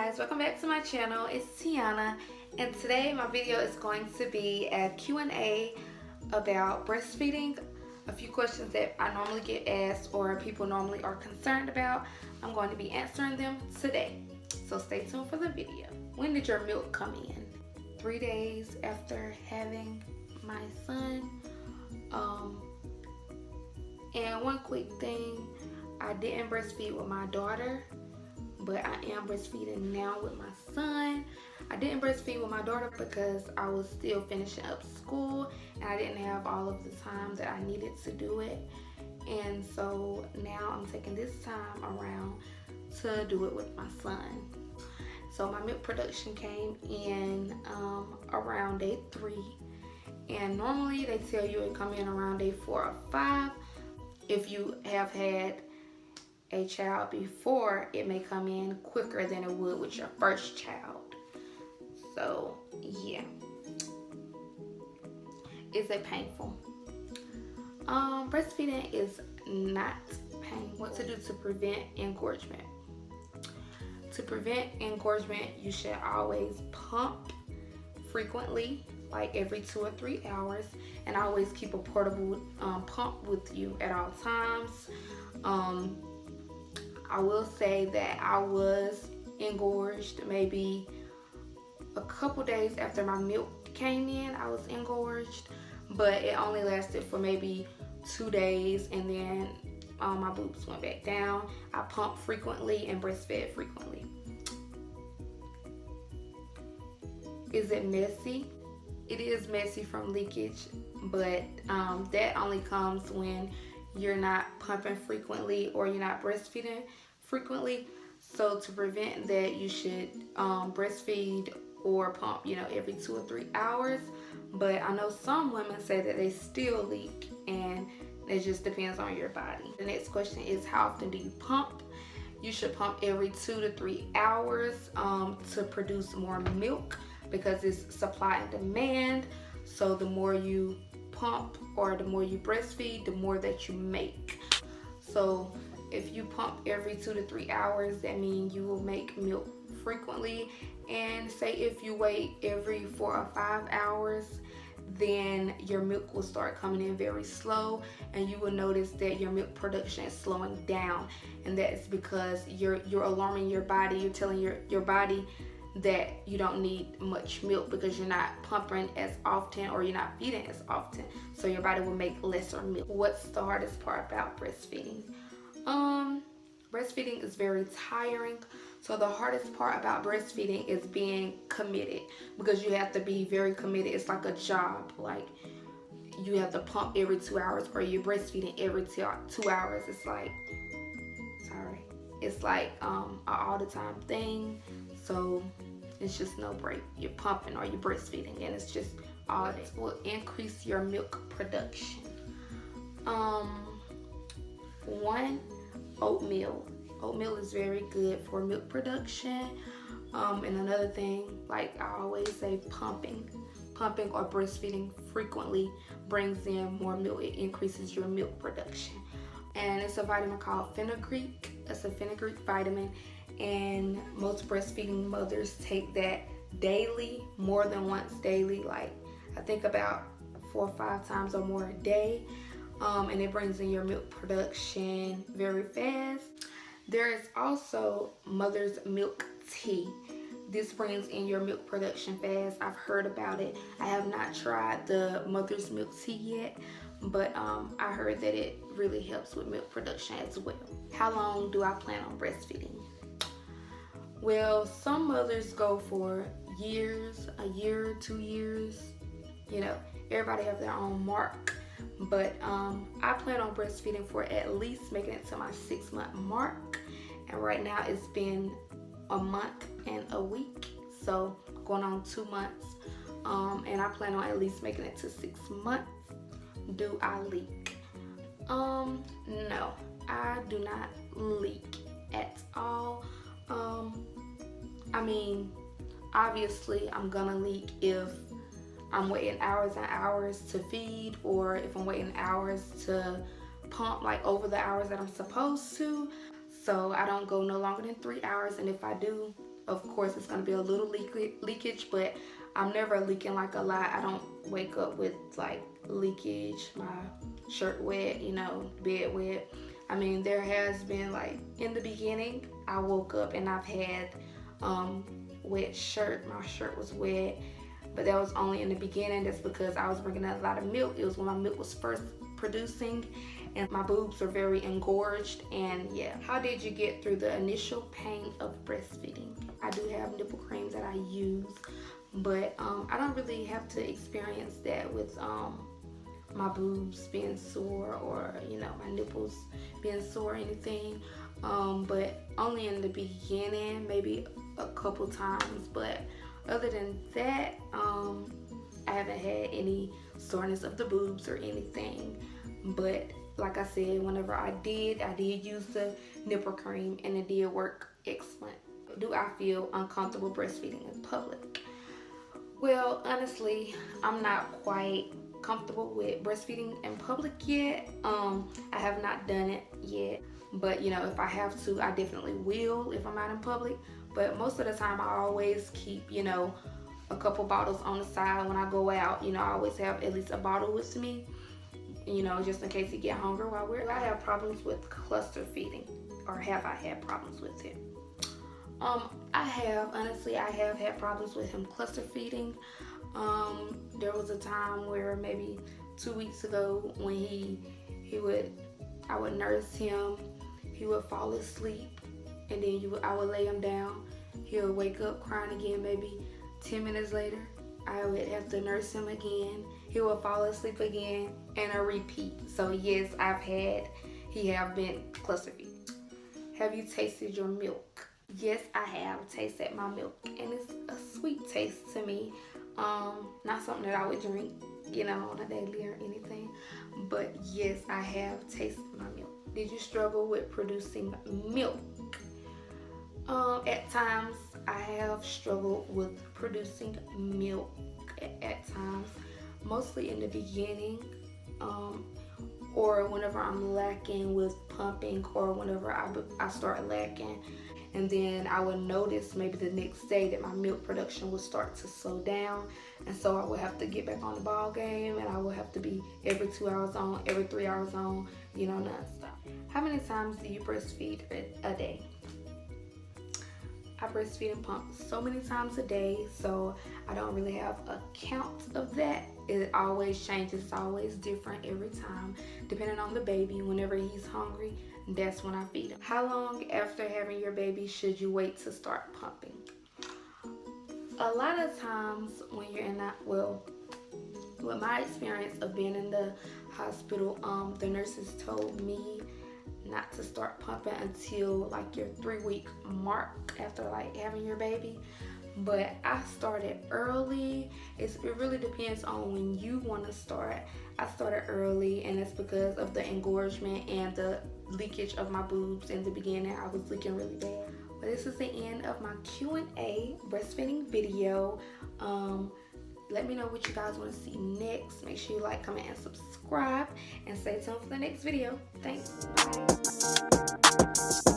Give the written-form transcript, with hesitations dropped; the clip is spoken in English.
guys, welcome back to my channel. It's Tiana, and today my video is going to be a Q&A about breastfeeding. A few questions that I normally get asked or people normally are concerned about. I'm going to be answering them today, so stay tuned for the video. When did your milk come in? 3 days after having my son. And one quick thing, I didn't breastfeed with my daughter, but I am breastfeeding now with my son. I didn't breastfeed with my daughter because I was still finishing up school and I didn't have all of the time that I needed to do it. And so now I'm taking this time around to do it with my son. So my milk production came in around day 3. And normally they tell you it come in around day 4 or 5. If you have had a child before, it may come in quicker than it would with your first child. So yeah. Is it painful? Breastfeeding is not painful. What to do to prevent engorgement? To prevent engorgement, you should always pump frequently, like every 2 or 3 hours, and always keep a portable pump with you at all times. I will say that I was engorged maybe a couple days after my milk came in. I was engorged, but it only lasted for maybe 2 days, and then my boobs went back down. I pumped frequently and breastfed frequently. Is it messy? It is messy from leakage, but that only comes when you're not pumping frequently or you're not breastfeeding frequently. So to prevent that, you should breastfeed or pump, every 2 or 3 hours. But I know some women say that they still leak, and it just depends on your body. The next question is, how often do you pump? You should pump every 2 to 3 hours to produce more milk, because it's supply and demand. So the more you pump or the more you breastfeed, the more that you make. So if you pump every 2 to 3 hours, that means you will make milk frequently. And say if you wait every 4 or 5 hours, then your milk will start coming in very slow, and you will notice that your milk production is slowing down. And that is because you're alarming your body. You're telling your body that you don't need much milk because you're not pumping as often or you're not feeding as often. So your body will make lesser milk. What's the hardest part about breastfeeding? Breastfeeding is very tiring. So the hardest part about breastfeeding is being committed, because you have to be very committed. It's like a job. Like, you have to pump every 2 hours, or you're breastfeeding every 2 hours. It's like, it's like an all the time thing. So it's just no break. You're pumping or you're breastfeeding, and it's just all day. Will increase your milk production. 1, oatmeal. Oatmeal is very good for milk production. And another thing, like I always say, pumping or breastfeeding frequently brings in more milk. It increases your milk production. And it's a vitamin called fenugreek. It's a fenugreek vitamin, and most breastfeeding mothers take that daily, more than once daily, like I think about 4 or 5 times or more a day. And it brings in your milk production very fast. There is also mother's milk tea. This brings in your milk production fast. I've heard about it. I have not tried the mother's milk tea yet, but I heard that it really helps with milk production as well. How long do I plan on breastfeeding? Well, some mothers go for years, a year, 2 years. Everybody have their own mark. But I plan on breastfeeding for at least making it to my 6-month mark. And right now it's been a month and a week. So going on 2 months. And I plan on at least making it to 6 months. Do I leak? No, I do not leak at all. I mean, obviously I'm gonna leak if I'm waiting hours and hours to feed, or if I'm waiting hours to pump, like over the hours that I'm supposed to. So I don't go no longer than 3 hours, and if I do, of course it's gonna be a little leakage, but I'm never leaking like a lot. I don't wake up with like leakage, my shirt wet, you know, bed wet. I mean, there has been like in the beginning, I woke up and I've had wet shirt. My shirt was wet, but that was only in the beginning. That's because I was bringing a lot of milk. It was when my milk was first producing, and my boobs are very engorged. And yeah, how did you get through the initial pain of breastfeeding? I do have nipple cream that I use, but I don't really have to experience that with my boobs being sore, or you know, my nipples being sore or anything, but only in the beginning, maybe a couple times. But other than that, I haven't had any soreness of the boobs or anything. But like I said, whenever I did use the nipple cream, and it did work excellent. Do I feel uncomfortable breastfeeding in public? Well, honestly, I'm not quite comfortable with breastfeeding in public yet. I have not done it yet, but you know, if I have to, I definitely will if I'm out in public. But most of the time, I always keep, you know, a couple bottles on the side when I go out. You know, I always have at least a bottle with me, you know, just in case you get hungry while we're out. I have problems with cluster feeding, or have I had problems with it? I have had problems with him cluster feeding. There was a time where maybe 2 weeks ago when I would nurse him, he would fall asleep, and then I would lay him down. He would wake up crying again. Maybe 10 minutes later, I would have to nurse him again. He would fall asleep again, and a repeat. So yes, he have been cluster feeding. Have you tasted your milk? Yes, I have tasted my milk, and it's a sweet taste to me. Not something that I would drink, you know, on a daily or anything. But yes, I have tasted my milk. Did you struggle with producing milk? At times, I have struggled with producing milk at times, mostly in the beginning, or whenever I'm lacking with pumping, or whenever I start lacking. And then I would notice maybe the next day that my milk production would start to slow down, and so I would have to get back on the ball game, and I would have to be every 2 hours on, every 3 hours on, you know, nonstop. How many times do you breastfeed a day? I breastfeed and pump so many times a day, so I don't really have a count of that. It always changes. It's always different every time, depending on the baby. Whenever he's hungry, that's when I feed him. How long after having your baby should you wait to start pumping? A lot of times when you're in that, well, with my experience of being in the hospital, the nurses told me not to start pumping until like your 3-week mark after like having your baby. But I started early. It really depends on when you want to start. I started early, and it's because of the engorgement and the leakage of my boobs. In the beginning, I was leaking really bad. But this is the end of my Q&A breastfeeding video. Let me know what you guys want to see next. Make sure you like, comment, and subscribe, and stay tuned for the next video. Thanks. Bye.